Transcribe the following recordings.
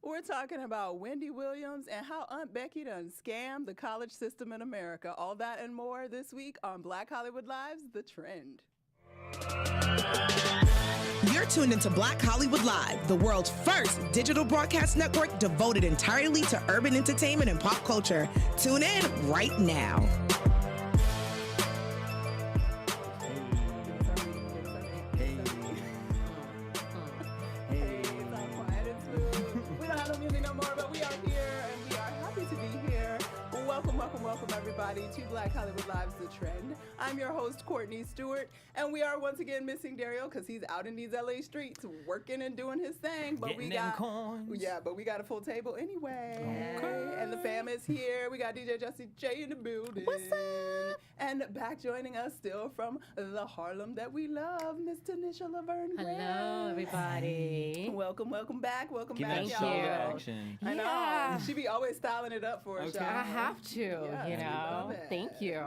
We're talking about Wendy Williams and how Aunt Becky done scammed the college system in America. All that and more this week on Black Hollywood Live's The Trend. You're tuned into Black Hollywood Live, the world's first digital broadcast network devoted entirely to urban entertainment and pop culture. Tune in right now. Welcome everybody to Black Hollywood Live's The Trend. I'm your host, Courtney Stewart, and we are once again missing Dario because he's out in these LA streets working and doing his thing. But we got a full table anyway. Okay. And the fam is here. We got DJ Jesse J in the building. What's up? And back joining us still from the Harlem that we love, Miss Tanisha LaVerne Grant. Hello, everybody. Welcome back. Welcome Give back, me y'all. shoulder action. I know. Yeah. She be always styling it up for us, y'all. I have to, Yes, you we love know. it. Thank you.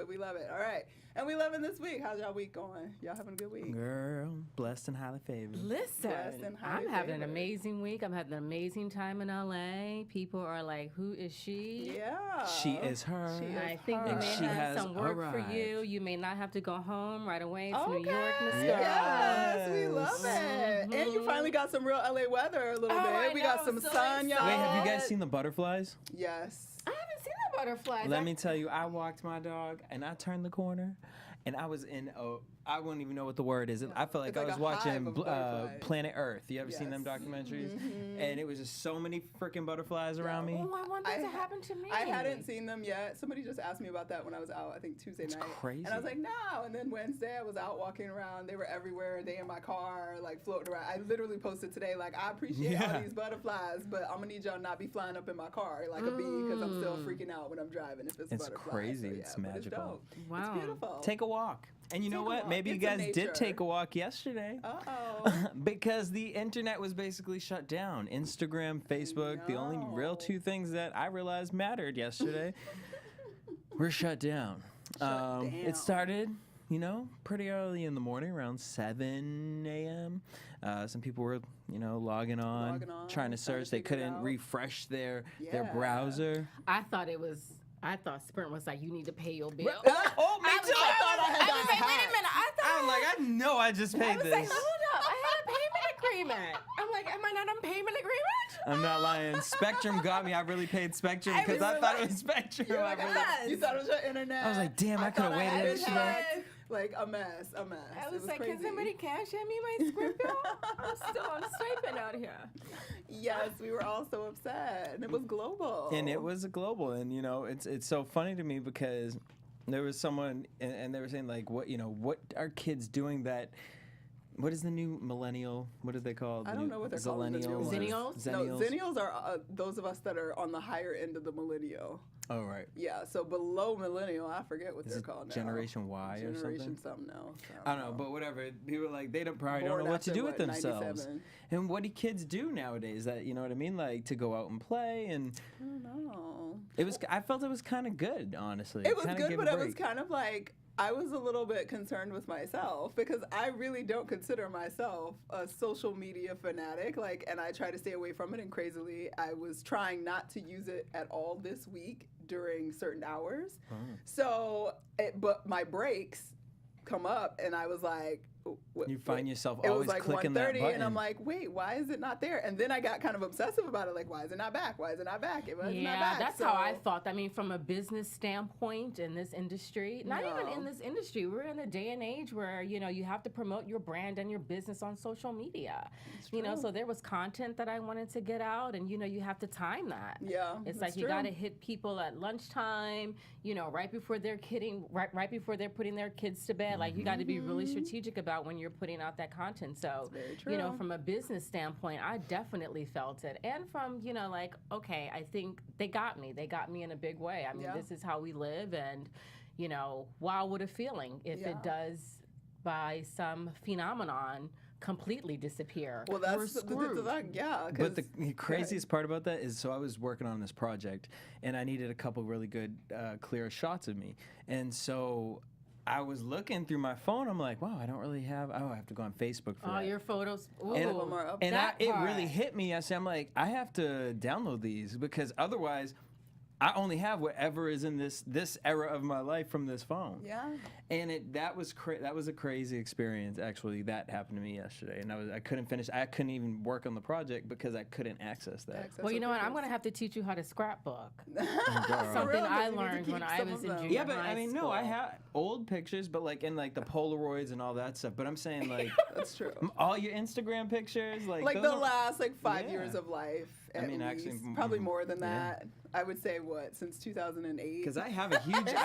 We love it. All right. And we loving this week. How's y'all week going? Y'all having a good week? Girl, blessed and highly favored. Listen, Blessed and highly I'm having an favored. amazing week. I'm having an amazing time in LA. People are like, who is she? Yeah. She is her. She is I think we her. may She have has some work for arrived. you. You may not have to go home right away to Okay. New York, Miss Girl. Yes, we love it. Mhm. And you finally got some real LA weather a little Oh, bit. I We got know, some I'm so sun, y'all. Wait, have you Yes. guys seen the butterflies? Yes. I haven't seen the butterflies. Let me tell you, I walked my dog and I turned the corner and I was in I wouldn't even know what the word is. I felt like It's I like was a watching hive of butterflies. Planet Earth. You ever seen them Yes. documentaries? And it was just so many freaking butterflies around me. Oh, I want that I to ha- happen to me. I hadn't seen them yet. Somebody just asked me about that when I was out, I think Tuesday night. crazy. And I was like, no. And then Wednesday I was out walking around. They were everywhere. They in my car, like floating around. I literally posted today, like, I appreciate all these butterflies, but I'm going to need y'all not be flying up in my car like a bee because I'm still freaking out when I'm driving if it's It's butterflies. crazy. So, yeah, It's but magical. It's dope. Wow. It's beautiful. Take a walk. And you know Take a what? walk. Maybe you Get some guys did nature. take a walk yesterday. Uh-oh. Because the internet was basically shut down. Instagram, Facebook, the only real two things that I realized mattered yesterday were shut down. down. It started, pretty early in the morning, around 7 a.m. Some people were, logging on, trying to search. They figure it couldn't out. refresh their Yeah. browser. I thought Sprint was like, you need to pay your bill. Oh, me I too! was like, wait a minute. I'm like, I know I just I paid was this. like, hold up. I had a payment agreement. I'm like, am I not on payment agreement? I'm not lying. Spectrum got me. I really paid Spectrum I because was I thought like- it was Spectrum. You're like, you thought it was your internet. I was like, damn, I coulda thought waited had extra. been hacked. Like a mess. I It was like, crazy. can somebody cash at me my Sprint bill? I'm still on stipend out here. Yes, we were all so upset, and it was global. And it was a global, and it's so funny to me because there was someone and they were saying like, what are kids doing that? What is the new millennial? What are they called? I don't know what they're calling the new ones. Zennials? No, Zennials are those of us that are on the higher end of the millennial. Oh, right. Yeah, so below millennial, I forget what Is they're it called now. Generation Y or Generation something? else. I don't know, but whatever. People like they probably Born don't know what to after, do with themselves. 97? And what do kids do nowadays? That you know what I mean? Like to go out and play, and I don't know. I felt it was kind of good, honestly. It was Kinda good, gave a but it was break. kind of like I was a little bit concerned with myself because I really don't consider myself a social media fanatic. And I try to stay away from it. And crazily, I was trying not to use it at all this week during certain hours. So, but my breaks come up, and I was like, You find yourself it was always like clicking that 1:30, button. and I'm like, wait, why is it not there? And then I got kind of obsessive about it, like, why is it not back? Why is it not back? It was not back. That's how I thought. I mean, from a business standpoint in this industry, not even No. in this industry, we're in a day and age where, you have to promote your brand and your business on social media. So there was content that I wanted to get out, and, you have to time that. Yeah, It's that's like you true. got to hit people at lunchtime, right before they're right before they're putting their kids to bed. Like, you got to be really strategic about when you're putting out that content. So, very true. from a business standpoint, I definitely felt it. And from, okay, I think they got me. They got me in a big way. I mean, Yeah. this is how we live. And, wow, what a feeling if Yeah. it does, by some phenomenon, completely disappear. Well, We're that's screwed. yeah. But the craziest part about that is, so I was working on this project, and I needed a couple really good, clear shots of me, and so I was looking through my phone. I'm like, wow, I don't really have. Oh, I have to go on Facebook for All that. your photos. Ooh, And, it part. really hit me. I'm like, I have to download these because otherwise, I only have whatever is in this era of my life from this phone. Yeah. And that was a crazy experience. Actually, that happened to me yesterday, and I couldn't finish. I couldn't even work on the project because I couldn't access that. Well, you know what? I'm going to have to teach you how to scrapbook. Oh, Something I learned when I was in junior yeah, but high I mean, school. no, I have old pictures, but like in like the Polaroids and all that stuff. But I'm saying like That's true. all your Instagram pictures, like Like those the are- last 5 Yeah. years of life. I mean, at actually, least. Probably more than yeah. that. I would say since 2008. Because I have a huge, I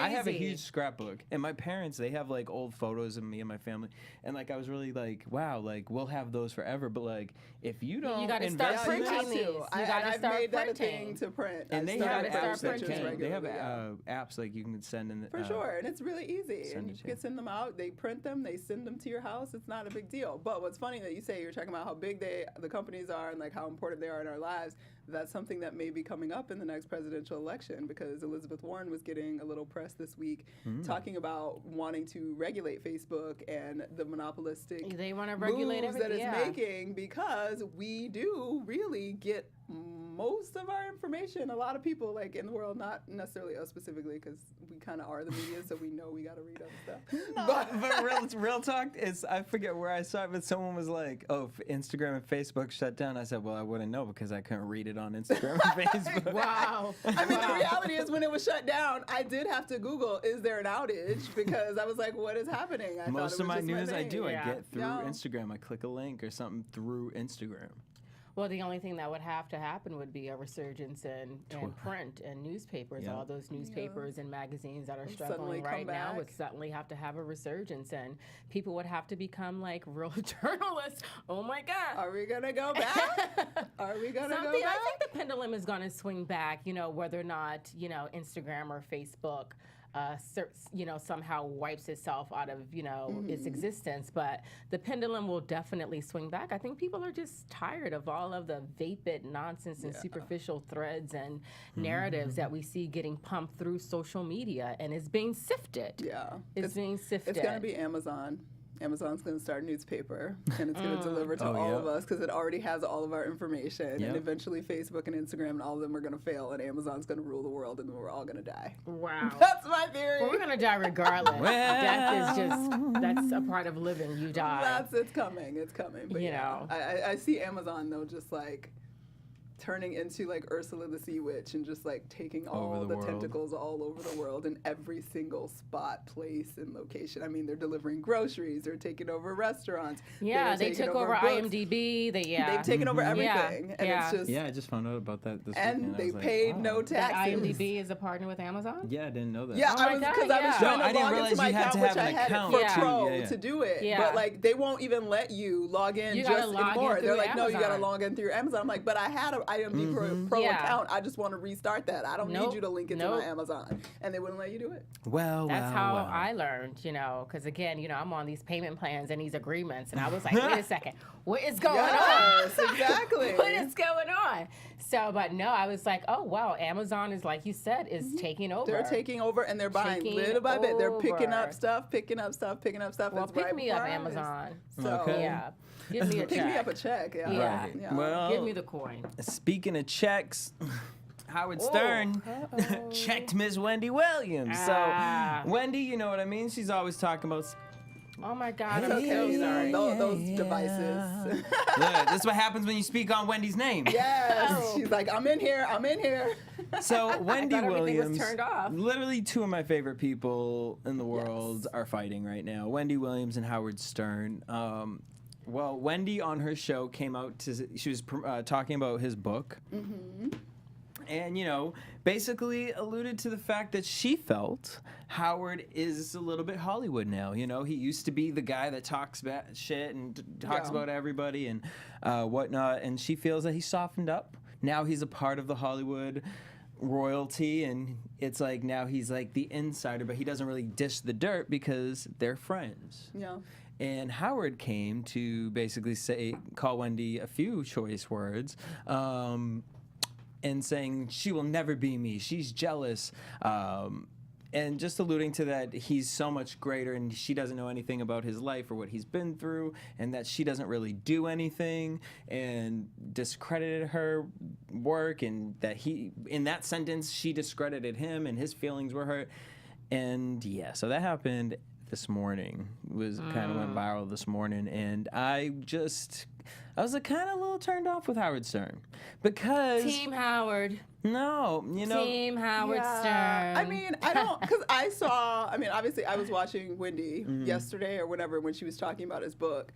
have a crazy. huge scrapbook, and my parents, they have like old photos of me and my family, and like I was really like, wow, like we'll have those forever. But like if you don't, gotta start invest Yeah, in you printing have this, these. to. You gotta I've start made that a printing. thing to print. and I they started have gotta apps start that printing. they have regularly, apps like you can send in. For sure, and it's really easy. send And it you to can you. send them out. They print them. They send them to your house. It's not a big deal. But what's funny that you say you're talking about how big the companies are and like how important they are in our lives. That's something that may be coming up in the next presidential election because Elizabeth Warren was getting a little press this week talking about wanting to regulate Facebook and the monopolistic They want to regulate moves that everything. it's Yeah. making because we do really get most of our information. A lot of people like in the world, not necessarily us specifically, because we kind of are the media, so we know we got to read other stuff. But real talk is, I forget where I saw it, but someone was like, "Oh, Instagram and Facebook shut down." I said, "Well, I wouldn't know because I couldn't read it on Instagram and Facebook." Wow. I mean, the reality is when it was shut down, I did have to Google, is there an outage? Because I was like, what is happening? I thought Most it of was my just news I name. do, Yeah. I get through Yeah. Instagram. I click a link or something through Instagram. Well, the only thing that would have to happen would be a resurgence in print and newspapers. Yeah. All those newspapers and magazines that are Would suddenly struggling come right now would back. suddenly have to have a resurgence, and people would have to become like real journalists. Oh my God. Are we going to go back? Are we going to go Something, back? I think the pendulum is going to swing back, whether or not, Instagram or Facebook, somehow wipes itself out of, its existence. But the pendulum will definitely swing back. I think people are just tired of all of the vapid nonsense and superficial threads and narratives that we see getting pumped through social media, and it's being sifted. Yeah. It's being sifted. It's going to be Amazon. Amazon's going to start a newspaper, and it's going to deliver to all of us because it already has all of our information. Yep. And eventually, Facebook and Instagram and all of them are going to fail, and Amazon's going to rule the world, and then we're all going to die. Wow. That's my theory. Well, we're gonna die regardless. Death is that's a part of living. You die. It's coming. It's coming. But I see Amazon though, just like turning into like Ursula the Sea Witch and just like taking all Over the world. tentacles all over the world in every single spot, place, and location. I mean, they're delivering groceries. They're taking over restaurants. Yeah, they're they taking took over books. IMDb. They've taken over everything, Yeah, and yeah. it's just Yeah, I just found out about that this and weekend. I they was like, paid wow. no That taxes. IMDb is a partner with Amazon. Yeah, I didn't know that. Yeah, Oh my I was God, because I was yeah. trying No, I to didn't log realize into my you had account, to which have I an had account. for Yeah. Pro Yeah. to do it. Yeah. But like they won't even let you log in You just gotta log in anymore. through They're like, no, you got to Amazon. log in through Amazon. I'm like, but I had an IMDb Pro Yeah. account. I just want to restart that. I don't need Nope. you to link it Nope. to my Amazon, and they wouldn't let you do it. Well, That's how I learned, because again, I'm on these payment plans and these agreements, and I was like, wait a second, what is going on? Yes, exactly. What is going on? So, but no, I was like, oh wow, Amazon is, like you said, is taking over. They're taking over, and they're buying Taking little by bit. They're picking over. up stuff, picking up stuff. Well, It's pick right me up, before our eyes. Amazon. So Okay. Yeah, give me a pick check. me up a check. Yeah. Yeah. Right. Yeah. Well, Give me the coin. speaking of checks, Howard Stern checked Miss Wendy Williams. Ah. So, Wendy, you know what I mean? She's always talking about. Oh my God, It's I'm okay. so sorry. Those devices. Look, this is what happens when you speak on Wendy's name. Yes. She's like, I'm in here. I'm in here. So Wendy thought everything was Williams, turned off. literally two of my favorite people in the world are fighting right now. Wendy Williams and Howard Stern. Well, Wendy on her show came out she was talking about his book. And, basically alluded to the fact that she felt Howard is a little bit Hollywood now. He used to be the guy that talks about shit and talks about everybody and whatnot. And she feels that he softened up. Now he's a part of the Hollywood royalty, and it's like now he's like the insider, but he doesn't really dish the dirt because they're friends. Yeah. And Howard came to basically call Wendy a few choice words, and saying she will never be me. She's jealous. and just alluding to that, he's so much greater, and she doesn't know anything about his life or what he's been through, and that she doesn't really do anything, and discredited her work, and that he, in that sentence, she discredited him, and his feelings were hurt. And yeah, so that happened this morning. Was kind of went viral this morning, and I was kind of a little turned off with Howard Stern because Team Howard. No, Team Howard Stern. I mean, I don't, because obviously I was watching Wendy yesterday or whenever when she was talking about his book.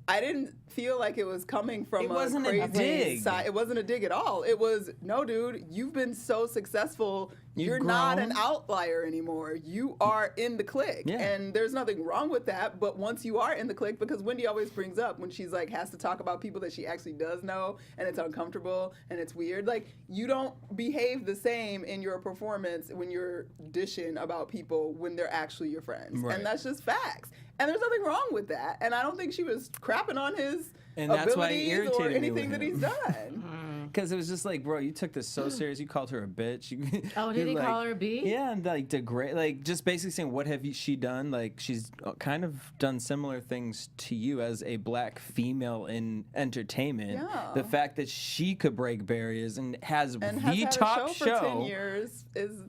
I didn't feel like it was coming from It wasn't a dig. side. It wasn't a dig at all. It was, no, dude, you've been so successful. You're not an outlier anymore. You are in the clique. Yeah. And there's nothing wrong with that. But once you are in the clique, because Wendy always brings up when she's like, has to talk about people that she actually does know, and it's uncomfortable and it's weird. Like, you don't behave the same in your performance when you're dishing about people when they're actually your friends. Right. And that's just facts. And there's nothing wrong with that. And I don't think she was crapping on his And that's why it abilities irritated or me anything with that him. he's done. Because it was just like, bro, you took this so serious. You called her a bitch. Oh, did he call her a B? Yeah, and like degrade, like just basically saying, what have she done? Like she's kind of done similar things to you as a black female in entertainment. Yeah. The fact that she could break barriers and has And the has had top a show for 10 years is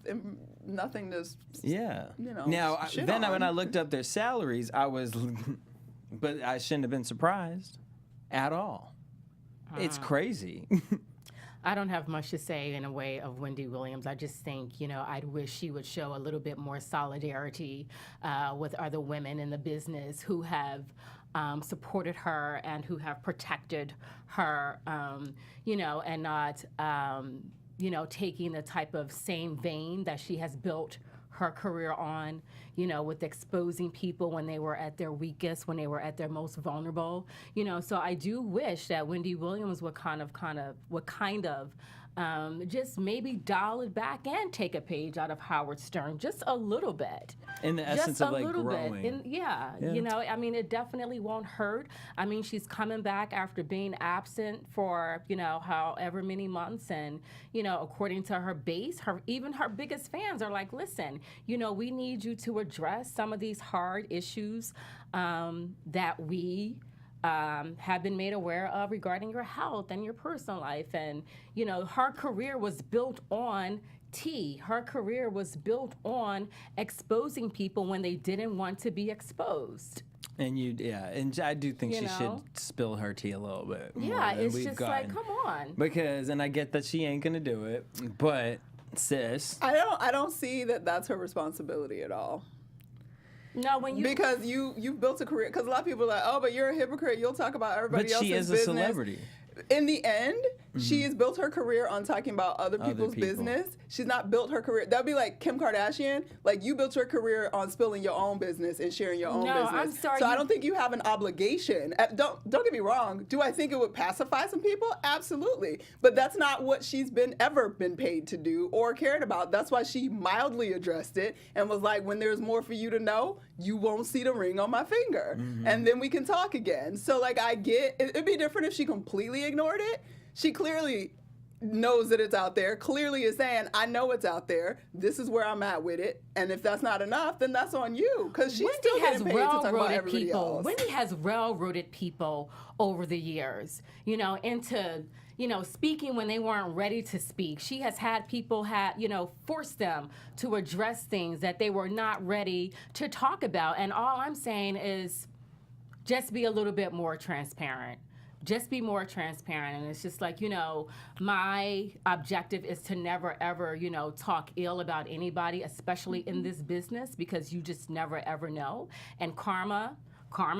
nothing to, Now, shit then on. when I looked up their salaries, I was, but I shouldn't have been surprised at all. It's crazy. I don't have much to say in a way of Wendy Williams. I just think, I'd wish she would show a little bit more solidarity with other women in the business who have supported her and who have protected her, and not, taking the type of same vein that she has built her career on, with exposing people when they were at their weakest, when they were at their most vulnerable, So I do wish that Wendy Williams would kind of just maybe dial it back and take a page out of Howard Stern just a little bit. In the essence of like growing. It definitely won't hurt. I mean, she's coming back after being absent for, however many months. And, according to her base, even her biggest fans are like, listen, we need you to address some of these hard issues that we have been made aware of regarding your health and your personal life. And, her career was built on tea. Her career was built on exposing people when they didn't want to be exposed. And and I do think she should spill her tea a little bit more than it's we've just gotten. like, come on. Because, and I get that she ain't gonna do it, but sis, I don't see that that's her responsibility at all. No, because you've built a career. Because a lot of people are like, oh, but you're a hypocrite. You'll talk about everybody else's business. But she is a celebrity. In the end, she has built her career on talking about other people's business. She's not built her career. That'd be like Kim Kardashian. Like, you built your career on spilling your own business and sharing your own business. I'm sorry. So I don't think you have an obligation. Don't get me wrong. Do I think it would pacify some people? Absolutely. But that's not what she's ever been paid to do or cared about. That's why she mildly addressed it and was like, when there's more for you to know, you won't see the ring on my finger. And then we can talk again. So, like, I get, it'd be different if she completely ignored it. She clearly knows that it's out there, clearly is saying, I know it's out there, this is where I'm at with it, and if that's not enough, then that's on you, because she's still getting paid to talk about everybody else. Wendy has railroaded people over the years, into, speaking when they weren't ready to speak. She has had people force them to address things that they were not ready to talk about, and all I'm saying is just be a little bit more transparent. Just be more transparent. And it's just like, my objective is to never, ever, talk ill about anybody, especially in this business, because you just never, ever know. And karma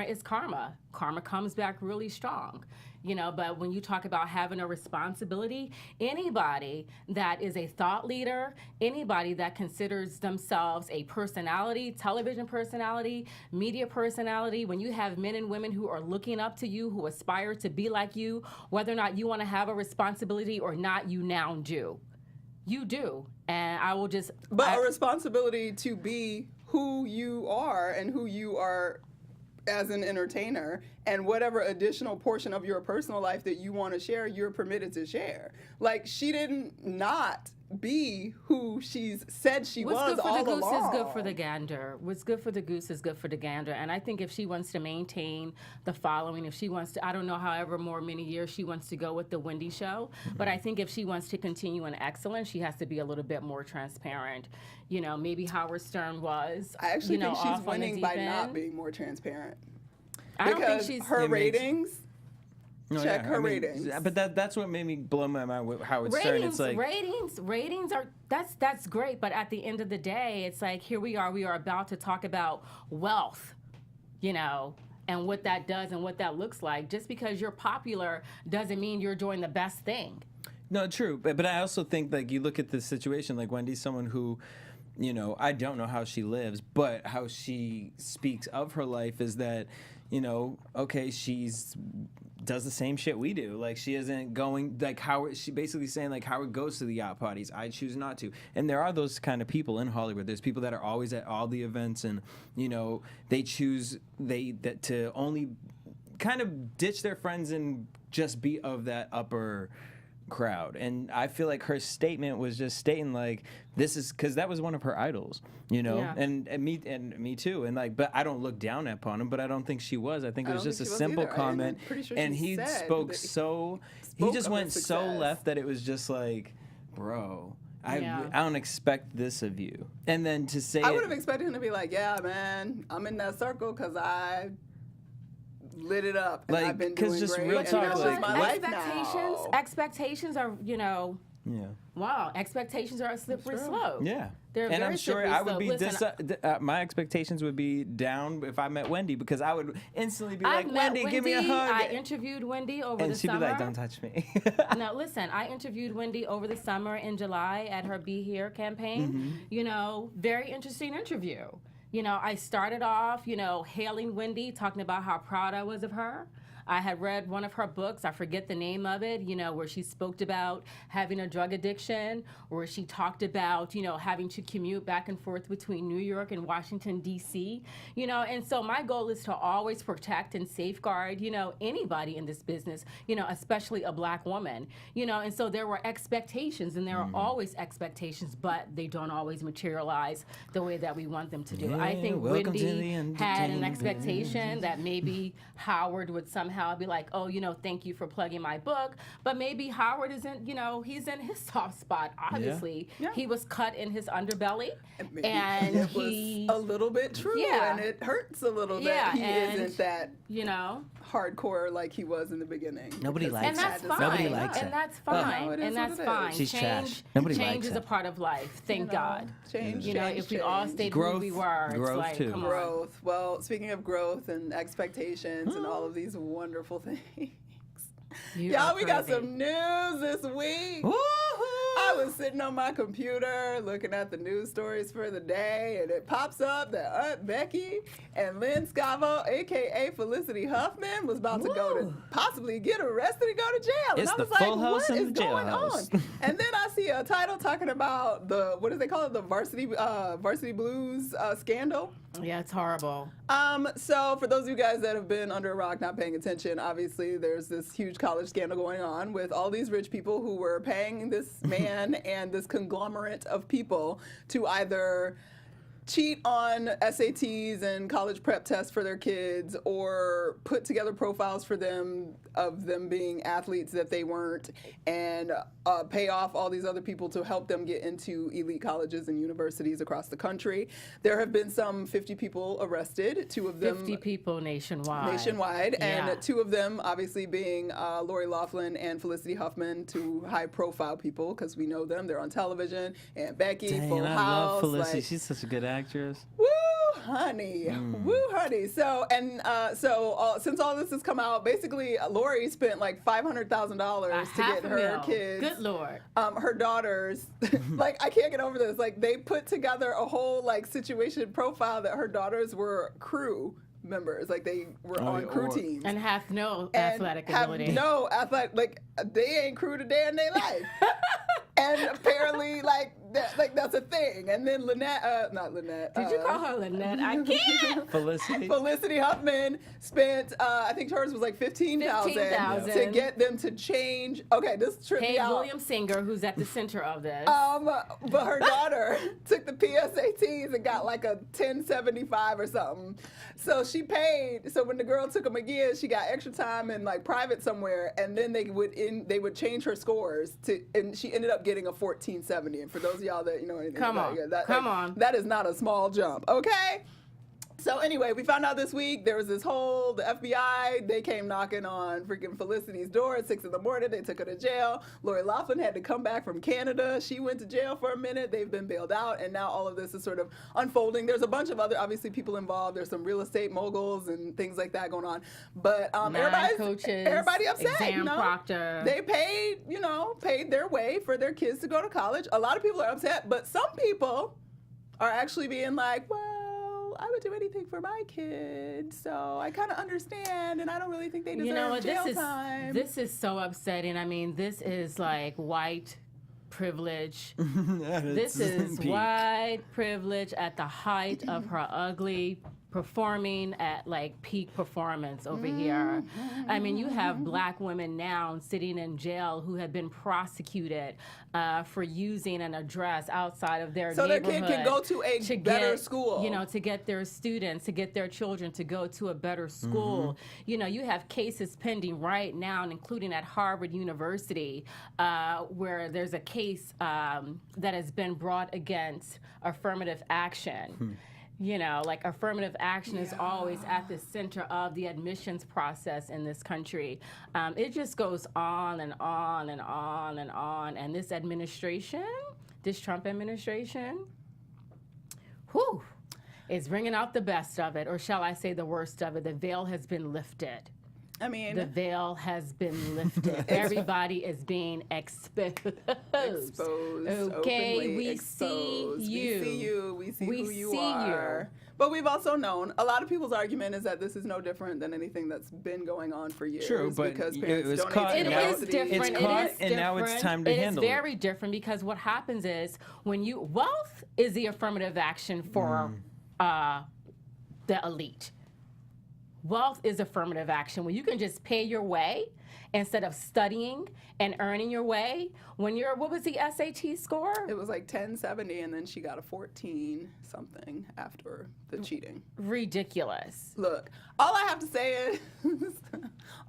is karma. Karma comes back really strong. But when you talk about having a responsibility, anybody that is a thought leader, anybody that considers themselves a personality, television personality, media personality, when you have men and women who are looking up to you, who aspire to be like you, whether or not you want to have a responsibility or not, you now do. You do. And I will just... But a responsibility to be who you are and who you are as an entertainer, and whatever additional portion of your personal life that you want to share, you're permitted to share. Like, she didn't not be who she's said she was all along. What's good for the goose is good for the gander. What's good for the goose is good for the gander. And I think if she wants to maintain the following, if she wants to, I don't know, however many years she wants to go with the Wendy show, but I think if she wants to continue in excellence, she has to be a little bit more transparent. You know, maybe Howard Stern was. I actually think she's off winning by not being more transparent. I don't think she's her ratings. No, Check her ratings. But that's what made me blow my mind with Howard Stern. It's like ratings are that's great, but at the end of the day, it's like here we are about to talk about wealth, you know, and what that does and what that looks like. Just because you're popular doesn't mean you're doing the best thing. No, true, but I also think, like, you look at the situation, like Wendy's someone who, you know, I don't know how she lives, but how she speaks of her life is that, you know, okay, does the same shit we do. Like, she isn't going, like, Howard, she basically saying, like, Howard goes to the yacht parties, I choose not to. And there are those kind of people in Hollywood. There's people that are always at all the events, and, you know, they choose to only kind of ditch their friends and just be of that upper crowd. And I feel like her statement was just stating, like, this is because that was one of her idols, you know. Yeah. and me too, and like, but I don't look down upon him, but I don't think she was. I think it was just a simple comment, and he spoke he just went so left that it was just like, bro, I don't expect this of you. And then to say, I would have expected him to be like, yeah, man, I'm in that circle because I lit it up, and like, I've been doing just great, real and talk, that's like, my life now. Expectations are, you know, wow, expectations are a slippery slope. Yeah. They're and very I'm sure slippery I would slope. be my expectations would be down if I met Wendy, because I would instantly be like, Wendy, give me a hug. I interviewed Wendy over the she'd summer. be like, don't touch me. No, listen, I interviewed Wendy over the summer in July at her Be Here campaign. You know, very interesting interview. You know, I started off, you know, hailing Wendy, talking about how proud I was of her. I had read one of her books, I forget the name of it, you know, where she spoke about having a drug addiction, where she talked about, you know, having to commute back and forth between New York and Washington, D.C., you know, and so my goal is to always protect and safeguard, you know, anybody in this business, you know, especially a Black woman, you know, and so there were expectations, and there are always expectations, but they don't always materialize the way that we want them to do. I think Wendy had an expectation that maybe Howard would somehow be like, oh, you know, thank you for plugging my book, but maybe Howard isn't, you know, he's in his soft spot, obviously. Yeah. He was cut in his underbelly, and it was a little bit true, and it hurts a little bit. He isn't that, you know, hardcore like he was in the beginning. Nobody likes and that's it. fine. Nobody likes and it. That's fine. And that's fine. She's change, trash. Nobody change likes is it. a part of life. Thank God. Change. You know, if we all stayed who we were, it's like, too. come on. Growth. Well, speaking of growth and expectations and all of these wonderful things. Y'all, we got some news this week. I was sitting on my computer looking at the news stories for the day, and it pops up that Aunt Becky and Lynn Scavo, a.k.a. Felicity Huffman, was about to go to possibly get arrested and go to jail. It's and I was the like, Full House what and is the going Jailhouse. on? And then I see a title talking about the, what do they call it, the Varsity Blues scandal. Yeah, it's horrible. So for those of you guys that have been under a rock not paying attention, obviously there's this huge college scandal going on with all these rich people who were paying this man and this conglomerate of people to either cheat on SATs and college prep tests for their kids, or put together profiles for them of them being athletes that they weren't, and pay off all these other people to help them get into elite colleges and universities across the country. There have been some 50 people arrested, 2 of them 50 people nationwide. And 2 of them obviously being Lori Loughlin and Felicity Huffman, 2 high-profile people because we know them. They're on television. And Becky, Full House. I love Felicity. She's such a good actress. Woo, honey. Woo, honey. So, since all this has come out, basically Lori spent like $500,000 to get her kids. Good Lord. Her daughters. Like, I can't get over this. Like, they put together a whole like situation profile that her daughters were crew members, like they were on crew teams and have no athletic ability. Have no athletic, like they ain't crewed a day in their life. And apparently, like, that's a thing. And then not Lynette. Did you call her Lynette? I can't. Felicity Huffman spent, I think hers was like $15,000 to get them to change. Okay, this tripped me out. William Singer, who's at the center of this. But her daughter took the PSATs and got like a 1075 or something. So she paid. So when the girl took them again, she got extra time in like private somewhere, and then they would change her scores and she ended up getting a 1470. And for those of y'all that know anything about it, that is not a small jump. Okay. So anyway, we found out this week there was the FBI, they came knocking on freaking Felicity's door at 6 a.m. They took her to jail. Lori Loughlin had to come back from Canada. She went to jail for a minute. They've been bailed out, and now all of this is sort of unfolding. There's a bunch of other, obviously, people involved. There's some real estate moguls and things like that going on. But everybody upset. Exam proctor. They paid their way for their kids to go to college. A lot of people are upset, but some people are actually being like, well, I would do anything for my kids, so I kind of understand, and I don't really think they deserve jail time. This is so upsetting. I mean, this is like white privilege. This is white privilege at the height of her ugly performing at like peak performance over here. I mean, you have black women now sitting in jail who have been prosecuted for using an address outside of their neighborhood. So their kid can go to a better school. To get their students, to get their children to go to a better school. You have cases pending right now, including at Harvard University, where there's a case that has been brought against affirmative action. Like affirmative action is always at the center of the admissions process in this country. It just goes on and on and on and on. And this administration, this Trump administration, is bringing out the best of it, or shall I say the worst of it. The veil has been lifted. I mean, the veil has been lifted. Everybody is being exposed. Okay, openly we exposed. see you. We see you. We see who you see are. But we've also known, a lot of people's argument is that this is no different than anything that's been going on for years. True, but because it was parents caught. It is different. It's caught, and now it's time to handle it. It is very different because what happens is wealth is the affirmative action for the elite. Wealth is affirmative action. When you can just pay your way instead of studying and earning your way. What was the SAT score? It was like 1070, and then she got a 14 something after the cheating. Ridiculous. Look, all I have to say is,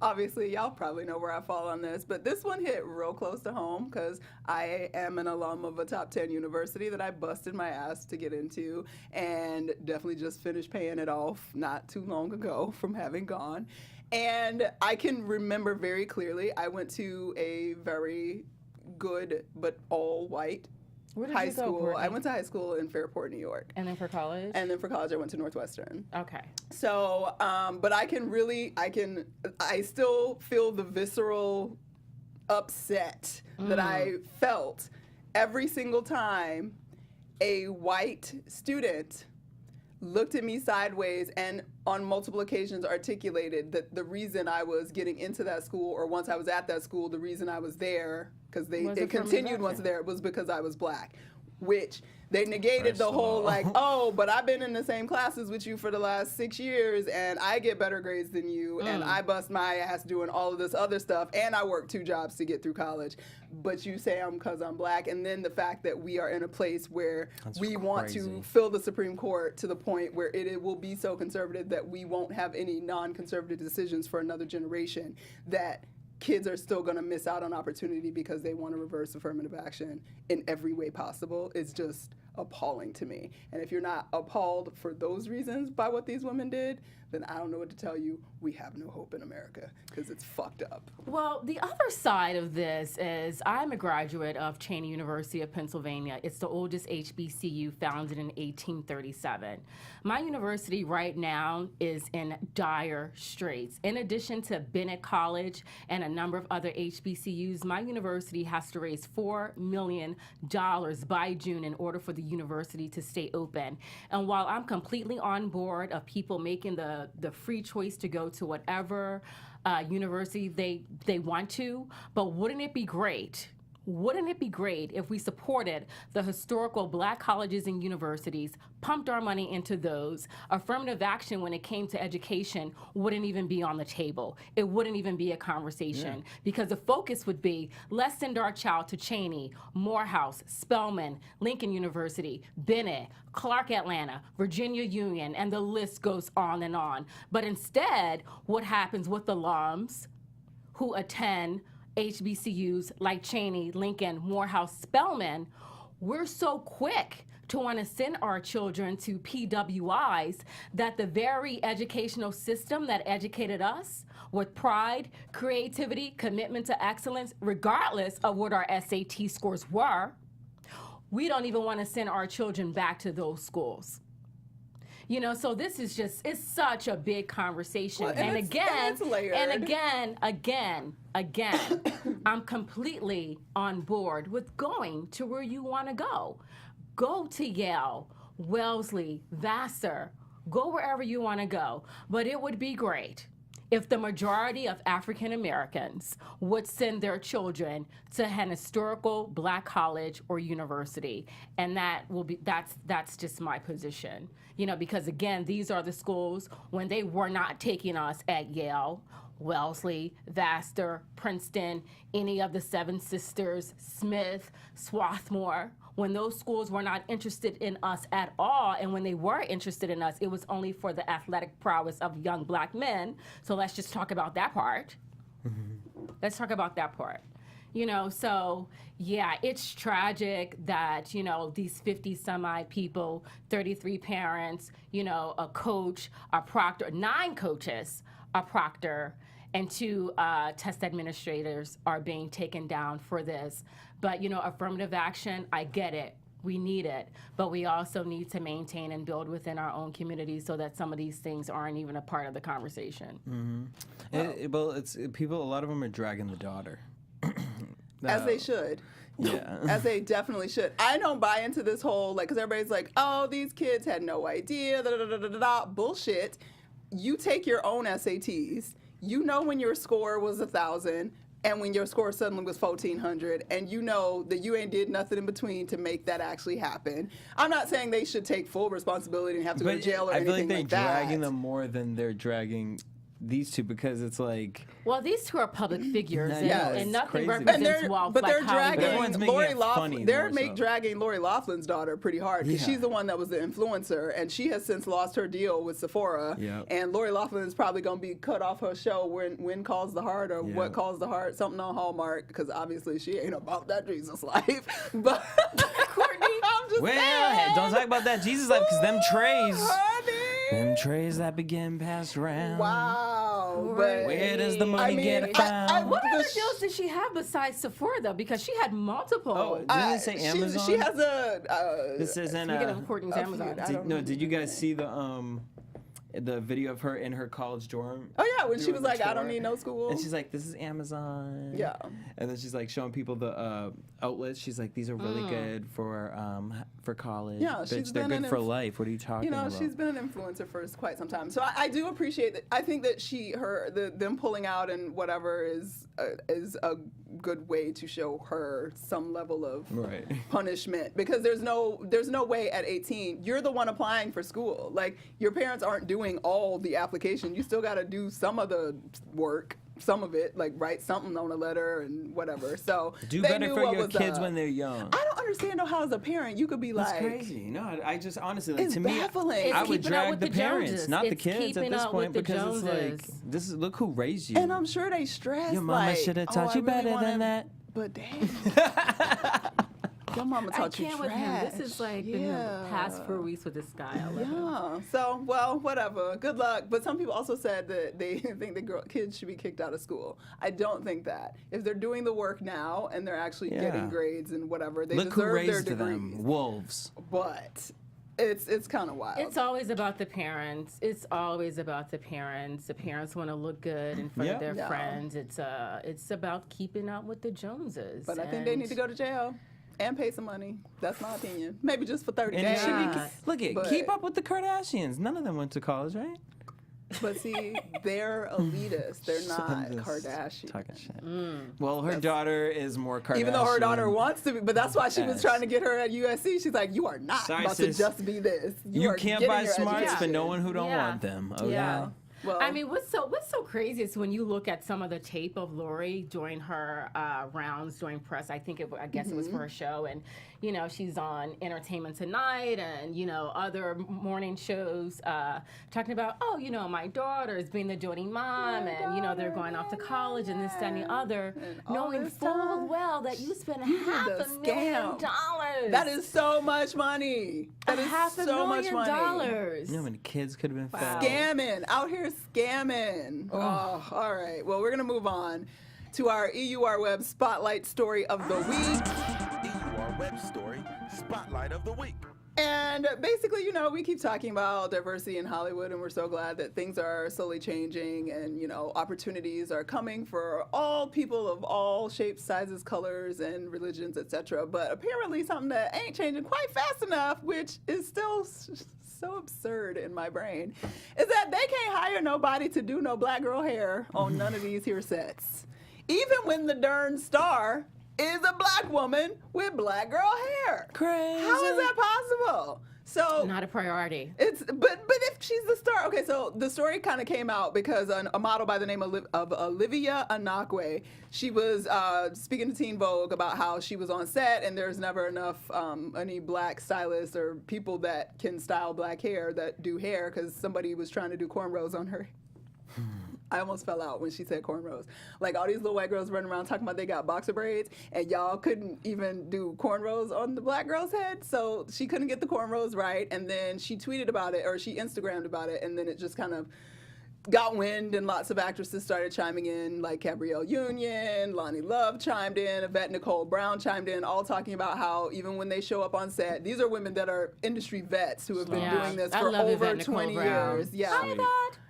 obviously, y'all probably know where I fall on this, but this one hit real close to home because I am an alum of a top 10 university that I busted my ass to get into and definitely just finished paying it off not too long ago from having gone. And I can remember very clearly, I went to a very good but all-white high school. I went to high school in Fairport, New York. And then for college? And then for college, I went to Northwestern. Okay. So, but I still feel the visceral upset that I felt every single time a white student looked at me sideways and on multiple occasions articulated that the reason I was getting into that school, or once I was at that school, the reason I was there, because they continued once there, was because I was black, which they negated the whole but I've been in the same classes with you for the last 6 years and I get better grades than you and I bust my ass doing all of this other stuff and I work 2 jobs to get through college, but you say I'm because I'm black. And then the fact that we are in a place where we want to fill the Supreme Court to the point where it will be so conservative that we won't have any non-conservative decisions for another generation, that kids are still going to miss out on opportunity because they want to reverse affirmative action in every way possible. It's just appalling to me. And if you're not appalled for those reasons by what these women did, then I don't know what to tell you. We have no hope in America because it's fucked up. Well, the other side of this is I'm a graduate of Cheyney University of Pennsylvania. It's the oldest HBCU, founded in 1837. My university right now is in dire straits. In addition to Bennett College and a number of other HBCUs, my university has to raise $4 million by June in order for the university to stay open. And while I'm completely on board of people making the free choice to go to whatever university they want to, but wouldn't it be great Wouldn't it be great if we supported the historical black colleges and universities, pumped our money into those? Affirmative action when it came to education wouldn't even be on the table. It wouldn't even be a conversation because the focus would be, let's send our child to Cheney, Morehouse, Spelman, Lincoln University, Bennett, Clark Atlanta, Virginia Union, and the list goes on and on. But instead, what happens with alums who attend HBCUs like Cheney, Lincoln, Morehouse, Spelman, we're so quick to want to send our children to PWIs that the very educational system that educated us with pride, creativity, commitment to excellence, regardless of what our SAT scores were, we don't even want to send our children back to those schools. You know, so this is just, it's such a big conversation. Well, and it's layered. again, I'm completely on board with going to where you want to go. Go to Yale, Wellesley, Vassar, go wherever you want to go. But it would be great if the majority of African Americans would send their children to an historical black college or university. And that will be, that's just my position. You know, because again, these are the schools when they were not taking us at Yale, Wellesley, Vassar, Princeton, any of the Seven Sisters, Smith, Swarthmore. When those schools were not interested in us at all, and when they were interested in us, it was only for the athletic prowess of young black men. So let's just talk about that part. Let's talk about that part. You know, so yeah, it's tragic that, you know, these 50-some-odd people, 33 parents, you know, a coach, a proctor, 9 coaches, a proctor, and 2 test administrators are being taken down for this. But, you know, affirmative action, I get it. We need it. But we also need to maintain and build within our own communities so that some of these things aren't even a part of the conversation. Well, it's people, a lot of them are dragging the daughter. As they should. Yeah. As they definitely should. I don't buy into this whole, like, because everybody's like, oh, these kids had no idea, bullshit. You take your own SATs. You know when your score was 1,000 and when your score suddenly was 1,400, and you know that you ain't did nothing in between to make that actually happen. I'm not saying they should take full responsibility and have to go to jail or anything like that. I feel like they're dragging them more than they're dragging these two, because it's like, well, these two are public figures, and nothing crazy. represents wealth. But they're like dragging Lori Loughlin. They're so. Dragging Lori Loughlin's daughter pretty hard, because she's the one that was the influencer, and she has since lost her deal with Sephora. And Lori Loughlin is probably going to be cut off her show when Calls the Heart or What Calls the Heart, something on Hallmark, because obviously she ain't about that Jesus life. But Courtney, I'm just saying. Don't talk about that Jesus life, because them trays. Honey. Them trays that begin passed around. Wow. But where does the money get found? What other deals did she have besides Sephora, though? Because she had multiple. Oh, didn't it say Amazon? She has a... this isn't speaking of Courtney's Amazon. Did you guys see the video of her in her college dorm? Oh yeah, when she was like, I don't need no school. And she's like, this is Amazon. Yeah. And then she's like showing people the outlets. She's like, these are really good for college. Yeah, bitch, they're good for life. What are you talking about? She's been an influencer for quite some time. So I do appreciate that. I think that them pulling out and whatever is a good way to show her some level of punishment, because there's no way at 18 you're the one applying for school. Like, your parents aren't doing all the application. You still got to do some of the work, some of it, like write something on a letter and whatever. So do better for your kids when they're young. I don't understand how as a parent you could be like, it's crazy. No, I just honestly, like, it's to baffling. me, I would drag the parents, Joneses. not the It's kids at this point, because it's like, look who raised you. And I'm sure they stress. Your mama should have taught you better than that. But damn. Your mama taught you trash. With him. This is like been the past 4 weeks with this guy. So, well, whatever. Good luck. But some people also said that they think that kids should be kicked out of school. I don't think that. If they're doing the work now and they're actually getting grades and whatever, they deserve their degrees. Look who raised them. Wolves. But it's kind of wild. It's always about the parents. It's always about the parents. The parents want to look good in front of their friends. It's about keeping up with the Joneses. But I think they need to go to jail. And pay some money. That's my opinion. Maybe just for 30 days. Look, keep up with the Kardashians. None of them went to college, right? But see, they're elitist. They're not Kardashian. Talking shit. Well, her daughter is more Kardashian. Even though her daughter wants to be, but that's why she was trying to get her at USC. She's like, you are not about to just be this. You can't buy smarts for no one who don't want them. Okay? Yeah. Well, I mean, what's so crazy is when you look at some of the tape of Lori during her rounds during press. I guess it was for her show, and you know, she's on Entertainment Tonight and you know other morning shows talking about, oh, you know, my daughter is being the doting mom, and you know they're going off to college and this, that, and the other, knowing full well that you spent $500,000. That is so much money. That is so much money. $500,000. You know how many kids could have been fed? Scamming out here. Scamming. Oh, all right. Well, we're going to move on to our EUR Web Spotlight Story of the Week. EUR Web Story Spotlight of the Week. And basically, you know, we keep talking about diversity in Hollywood, and we're so glad that things are slowly changing and, you know, opportunities are coming for all people of all shapes, sizes, colors, and religions, etc. But apparently something that ain't changing quite fast enough, which is still so absurd in my brain, is that they can't hire nobody to do no black girl hair on none of these here sets. Even when the darn star is a black woman with black girl hair. Crazy. How is that possible? So Not a priority. But if she's the star, okay. So the story kind of came out because a model by the name of Olivia Anakwe, she was speaking to Teen Vogue about how she was on set and there's never enough any black stylists or people that can style black hair that do hair because somebody was trying to do cornrows on her. I almost fell out when she said cornrows. Like all these little white girls running around talking about they got boxer braids, and y'all couldn't even do cornrows on the black girl's head. So she couldn't get the cornrows right, and then she tweeted about it or she Instagrammed about it, and then it just kind of got wind, and lots of actresses started chiming in, like Gabrielle Union, Lonnie Love chimed in, Yvette Nicole Brown chimed in, all talking about how even when they show up on set, these are women that are industry vets who have been doing this for over 20 years. Yeah.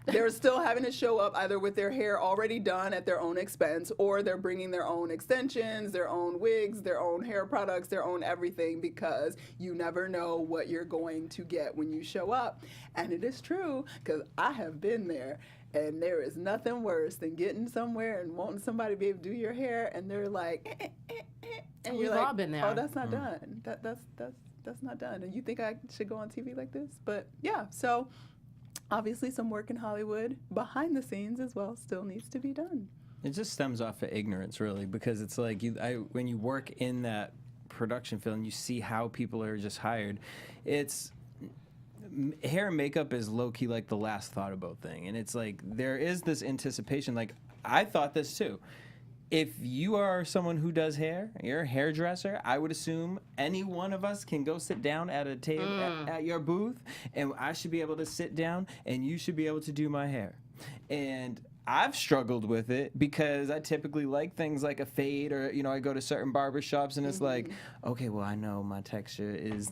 They're still having to show up either with their hair already done at their own expense, or they're bringing their own extensions, their own wigs, their own hair products, their own everything, because you never know what you're going to get when you show up. And it is true, because I have been there. And there is nothing worse than getting somewhere and wanting somebody to be able to do your hair, and they're like, and you're We've like, all been there. oh, that's not done. That's not done. And you think I should go on TV like this? But yeah, so obviously some work in Hollywood behind the scenes as well still needs to be done. It just stems off of ignorance, really, because it's like when you work in that production field and you see how people are just hired, it's hair and makeup is low-key like the last thought about thing. And it's like there is this anticipation. Like I thought this too. If you are someone who does hair, you're a hairdresser, I would assume any one of us can go sit down at a table at your booth, and I should be able to sit down and you should be able to do my hair. And I've struggled with it because I typically like things like a fade, or, you know, I go to certain barbershops and it's like, okay, well, I know my texture is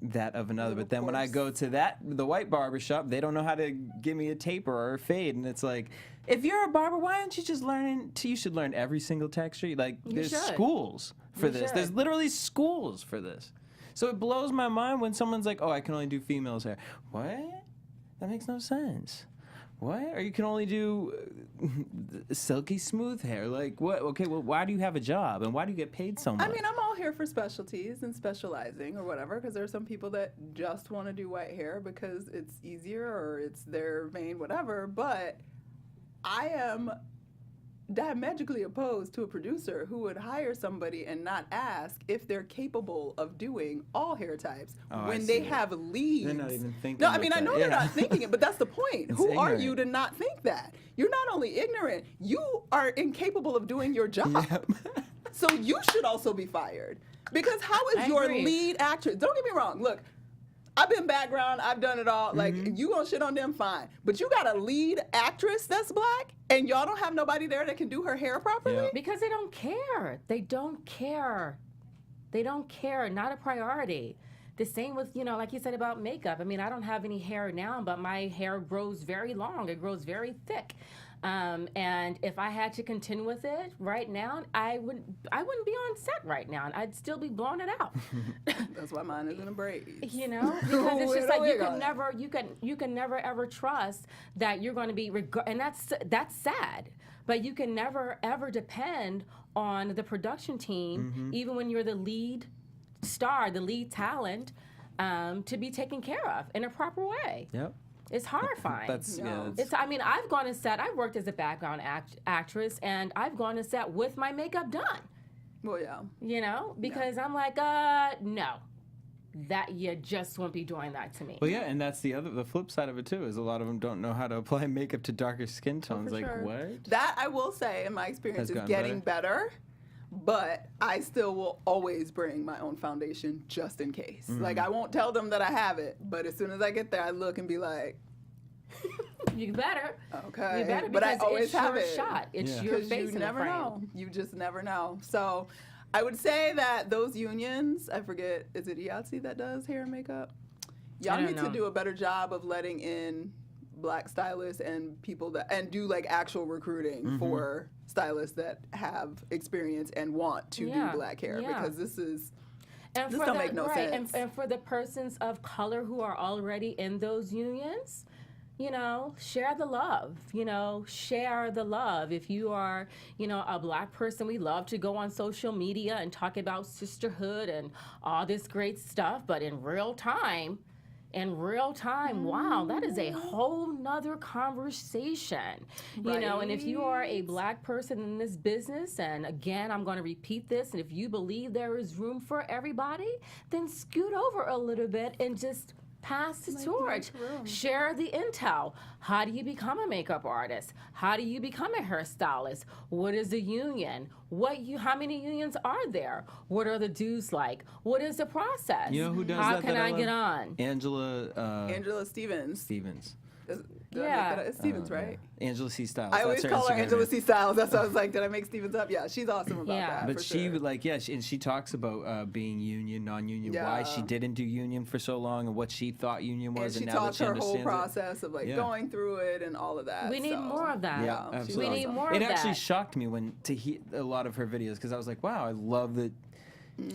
that of another. But then when I go to the white barbershop, they don't know how to give me a taper or a fade. And it's like, if you're a barber, why aren't you just learning? You should learn every single texture. Like, there's schools for this. There's literally schools for this. So it blows my mind when someone's like, oh, I can only do females' hair. What? That makes no sense. What? Or you can only do silky smooth hair. Like, what? Okay, well, why do you have a job? And why do you get paid so much? I mean, I'm all here for specialties and specializing or whatever, because there are some people that just want to do white hair because it's easier or it's their vein, whatever. But I am diametrically opposed to a producer who would hire somebody and not ask if they're capable of doing all hair types when they have leads. They're not even thinking. No, I mean, I know they're not thinking it, but that's the point. Who ignorant. are you to not think that? You're not only ignorant, you are incapable of doing your job. Yep. So you should also be fired. Because how is your lead actress? Don't get me wrong. Look, I've been background, I've done it all. Like, you gonna shit on them, fine. But you got a lead actress that's black, and y'all don't have nobody there that can do her hair properly? Yep. Because they don't care. They don't care. They don't care. Not a priority. The same with, you know, like you said about makeup. I mean, I don't have any hair now, but my hair grows very long. It grows very thick. And if I had to contend with it right now, I wouldn't be on set right now, and I'd still be blowing it out. That's why mine is in a braid. You know, because it's just like you can never ever trust that you're going to be and that's sad. But you can never ever depend on the production team, even when you're the lead star, the lead talent, to be taken care of in a proper way. Yep. It's horrifying. I mean, I've gone to set. I've worked as a background actress, and I've gone to set with my makeup done. Well, yeah. You know, because I'm like, no, that you just won't be doing that to me. Well, yeah, and that's the flip side of it too. Is a lot of them don't know how to apply makeup to darker skin tones. What? That I will say, in my experience, is getting better. But I still will always bring my own foundation just in case. Like, I won't tell them that I have it, but as soon as I get there, I look and be like, you better. Okay. You better, but I because always it's have your it. shot. It's your face you in never the frame. know. You just never know. So I would say that those unions, I forget, is it IATSE that does hair and makeup? Y'all need to do a better job of letting in Black stylists and people that do like actual recruiting for stylists that have experience and want to do black hair, because this don't make no sense. And for the persons of color who are already in those unions, you know, share the love. You know, share the love. If you are, you know, a Black person, we love to go on social media and talk about sisterhood and all this great stuff, but in real time, wow, that is a whole nother conversation. You know, and if you are a Black person in this business, and again, I'm going to repeat this, and if you believe there is room for everybody, then scoot over a little bit and just pass the torch. Share the intel. How do you become a makeup artist? How do you become a hairstylist? What is a union? How many unions are there? What are the dues like? What is the process? You know who does How that? can I get on? Angela Stevens. It's Stevens, right? Angela C. Styles. I always call her Angela C. Styles. That's why I was like, did I make Stevens up? Yeah, she's awesome about that. But she would and she talks about being union, non-union, why she didn't do union for so long, and what she thought union was, and now that she understands her whole process of going through it and all of that. We need more of that. Yeah, absolutely. We need more of that. It actually shocked me to hear a lot of her videos, because I was like, wow, I love that.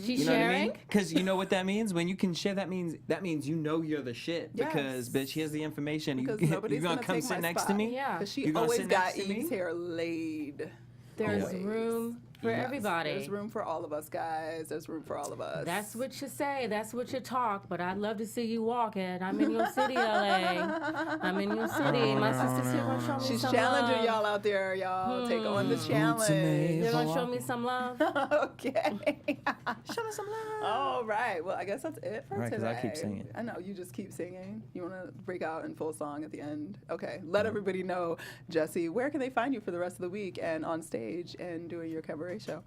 She's you know sharing? Because you know what that means? When you can share, that means you know you're the shit. Because, bitch, here's the information. Because you're nobody's going to come sit next to me? Yeah. Because she always got Eve's hair laid. There's room for everybody. There's room for all of us, guys. There's room for all of us. That's what you say. That's what you talk. But I'd love to see you walking. I'm in your city, LA. I'm in your city. My sister's here going to show me She's some challenging love. y'all out there, y'all. Take on the challenge. You're going to show me some love? Okay. Show me some love. All right. Well, I guess that's it for today. Because I keep singing. I know. You just keep singing. You want to break out in full song at the end? Okay. Let everybody know, Jesse, where can they find you for the rest of the week and on stage and doing your cabaret show?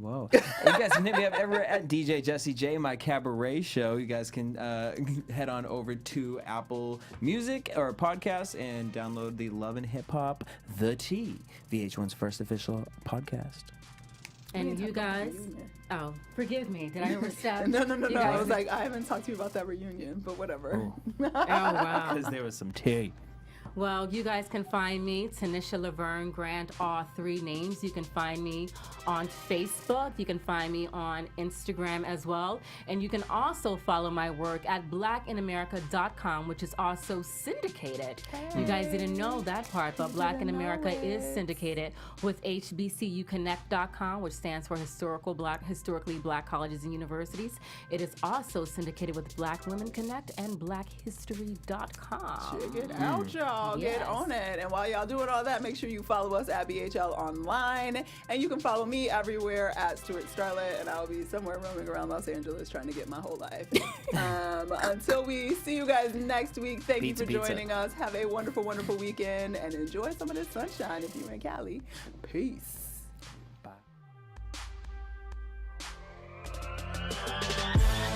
Whoa. You guys can hit me up ever at DJ Jesse J, my cabaret show. You guys can head on over to Apple Music or podcast and download the Love and Hip Hop The T, VH1's first official podcast. And you guys, forgive me. Did I overstep? No. I was like, I haven't talked to you about that reunion, but whatever. Oh wow. Because there was some tea. Well, you guys can find me, Tanisha LaVerne Grant, all three names. You can find me on Facebook. You can find me on Instagram as well. And you can also follow my work at blackinamerica.com, which is also syndicated. Hey. You guys didn't know that part, but Black in America is syndicated with HBCUconnect.com, which stands for Historically Black Colleges and Universities. It is also syndicated with Black Women Connect and BlackHistory.com. Check it out, y'all. Get on it. And while y'all doing all that, make sure you follow us at BHL Online. And you can follow me everywhere at Stuart Starlet, and I'll be somewhere roaming around Los Angeles trying to get my whole life. Until we see you guys next week, thank you for joining us. Have a wonderful, wonderful weekend, and enjoy some of this sunshine if you're in Cali. Peace.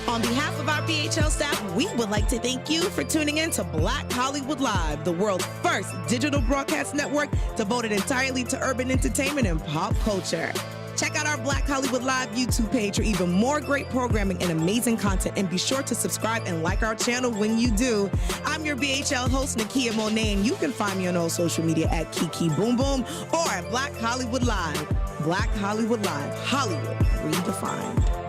On behalf of our BHL staff, we would like to thank you for tuning in to Black Hollywood Live, the world's first digital broadcast network devoted entirely to urban entertainment and pop culture. Check out our Black Hollywood Live YouTube page for even more great programming and amazing content. And be sure to subscribe and like our channel when you do. I'm your BHL host, Nakia Monet, and you can find me on all social media at Kiki Boom Boom or at Black Hollywood Live. Black Hollywood Live. Hollywood redefined.